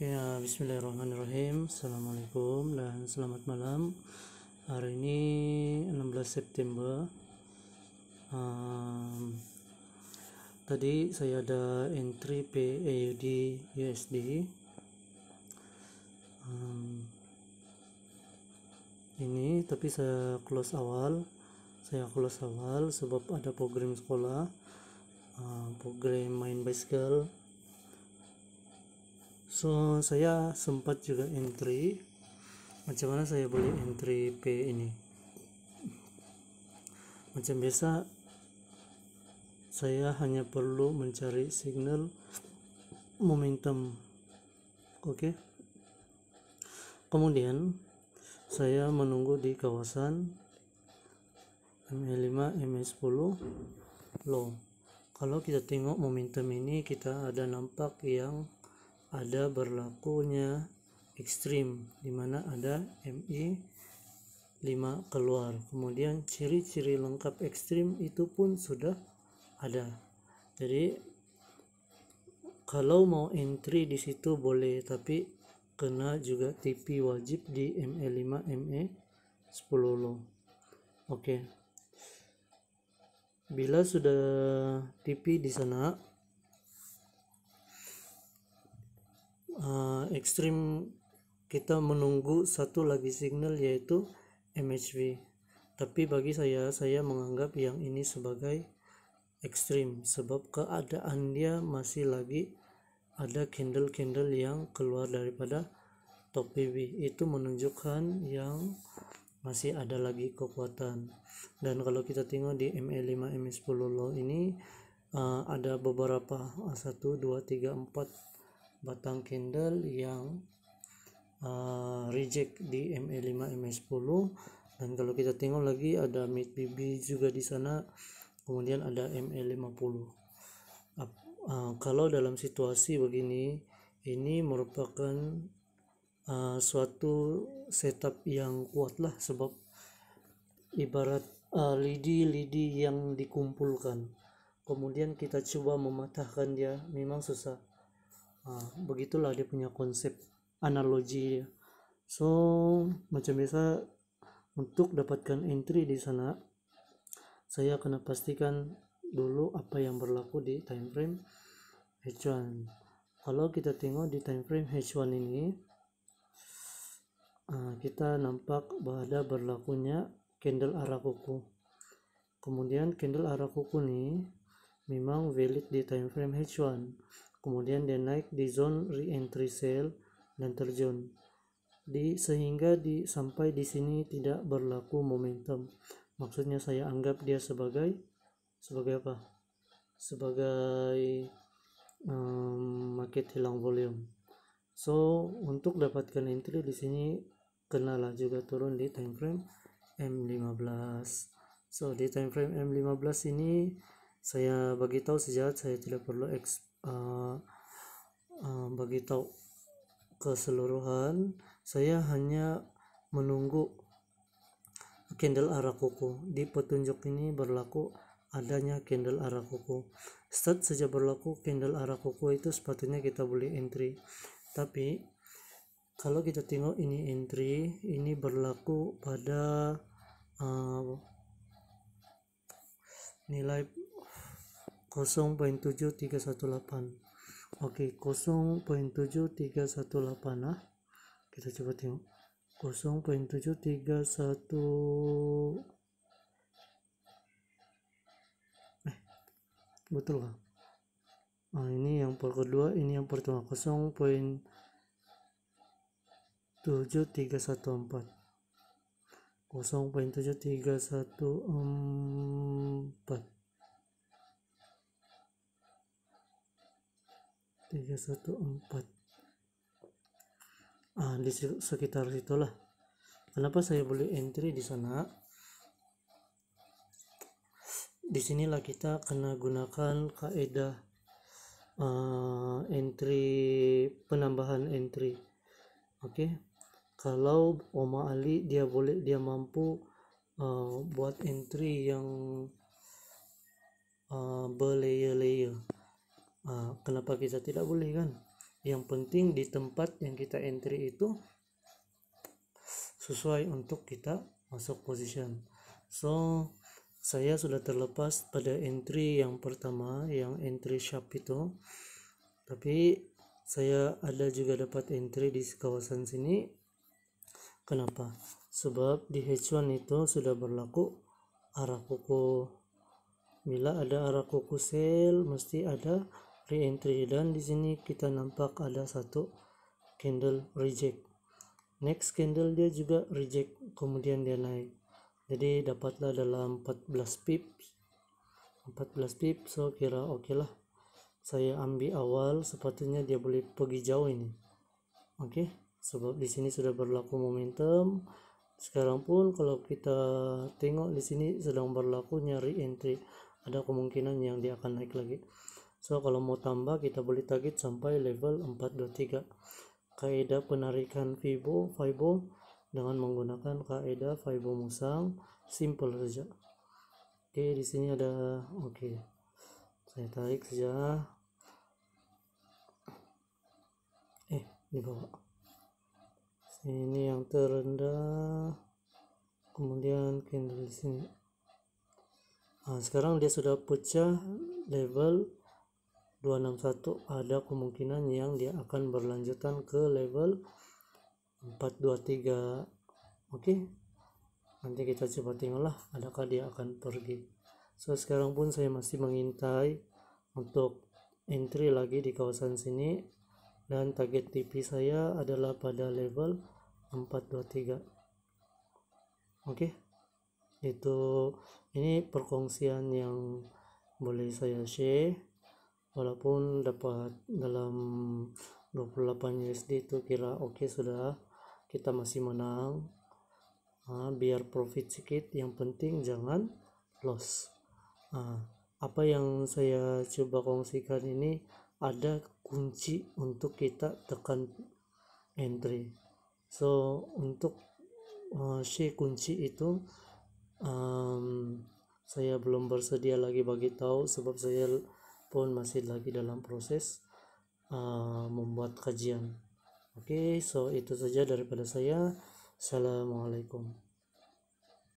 Bismillahirrahmanirrahim. Assalamualaikum dan selamat malam. Hari ini 16 September. Tadi saya ada entry PAUD USD. Ini tapi saya close awal. Sebab ada program sekolah, program main bicycle. So saya sempat juga entry. Macam mana saya boleh entry P ini? Macam biasa, saya hanya perlu mencari signal momentum. Oke. Kemudian saya menunggu di kawasan MA5, MA10 low. Kalau kita tengok momentum ini, kita ada nampak yang ada berlakunya ekstrim, dimana ada MI 5 keluar. Kemudian ciri-ciri lengkap ekstrim itu pun sudah ada. Jadi kalau mau entry di situ boleh, tapi kena juga TP wajib di MA5, MA10 low. Oke. Bila sudah TP di sana, ekstrim, kita menunggu satu lagi signal yaitu MHV. Tapi bagi saya menganggap yang ini sebagai ekstrim, sebab keadaan dia masih lagi ada candle-candle yang keluar daripada top PV. Itu menunjukkan yang masih ada lagi kekuatan. Dan kalau kita tengok di MA5, MA10 low ini ada beberapa 1, 2, 3, 4 batang candle yang reject di MA5, MA10. Dan kalau kita tengok lagi ada mid BB juga di sana, kemudian ada MA50. Kalau dalam situasi begini, ini merupakan suatu setup yang kuat lah, sebab ibarat lidi yang dikumpulkan, kemudian kita coba mematahkan dia, memang susah. Begitulah dia punya konsep analogi dia. So macam biasa, untuk dapatkan entry di sana, saya kena pastikan dulu apa yang berlaku di time frame H1. Kalau kita tengok di time frame H1 ini, kita nampak ada berlakunya candle arah kuku. Kemudian candle arah kuku ini memang valid di time frame H1. Kemudian dia naik di zone re-entry sell dan terjun sehingga sampai di sini tidak berlaku momentum. Maksudnya saya anggap dia sebagai apa? Sebagai market hilang volume. So untuk dapatkan entry di sini kenalah juga turun di time frame M15. So di time frame M15 ini saya bagi tahu sejahat, saya tidak perlu bagi tahu keseluruhan. Saya hanya menunggu candle arah kuku. Di petunjuk ini berlaku adanya candle arah kuku. Start saja berlaku candle arah kuku, itu sepatutnya kita boleh entry. Tapi kalau kita tengok ini entry, ini berlaku pada nilai 0.7318. Oke, 0.7318 kita coba tengok. 0.731 betul kan? Ini yang kedua, ini yang pertama, 0.7314. 0.7314 di sekitar itulah. Kenapa saya boleh entry di sana? Disinilah kita kena gunakan kaidah entry, penambahan entry. Oke. Kalau Oma Ali dia mampu buat entry yang berlayer-layer. Kenapa kita tidak boleh kan? Yang penting di tempat yang kita entry itu sesuai untuk kita masuk position. So saya sudah terlepas pada entry yang pertama, yang entry sharp itu, tapi saya ada juga dapat entry di kawasan sini. Kenapa? Sebab di H1 itu sudah berlaku arah kuku. Bila ada arah kuku sell, mesti ada re-entry, dan di sini kita nampak ada satu candle reject. Next candle dia juga reject, kemudian dia naik. Jadi dapatlah dalam 14 pips. So kira oke lah. Saya ambil awal, sepatutnya dia boleh pergi jauh ini. Oke, sebab di sini sudah berlaku momentum. Sekarang pun kalau kita tengok di sini sedang berlaku nyari entry, ada kemungkinan yang dia akan naik lagi. So kalau mau tambah kita boleh target sampai level 423. Kaidah penarikan Fibo dengan menggunakan kaidah Fibo musang, simple saja. Oke, di sini ada, oke, saya tarik saja. Di bawah ini yang terendah, kemudian candle di sini. Sekarang dia sudah pecah level 261, ada kemungkinan yang dia akan berlanjutan ke level 423. Oke, nanti kita coba tengoklah adakah dia akan pergi. So sekarang pun saya masih mengintai untuk entry lagi di kawasan sini, dan target TP saya adalah pada level 423. Oke, itu ini perkongsian yang boleh saya share. Walaupun dapat dalam 28 USD itu kira oke sudah, kita masih menang. Biar profit sedikit, yang penting jangan loss. Apa yang saya coba kongsikan ini ada kunci untuk kita tekan entry. So untuk share kunci itu saya belum bersedia lagi bagi tahu, sebab saya pun masih lagi dalam proses membuat kajian. Oke, so itu saja daripada saya. Assalamualaikum.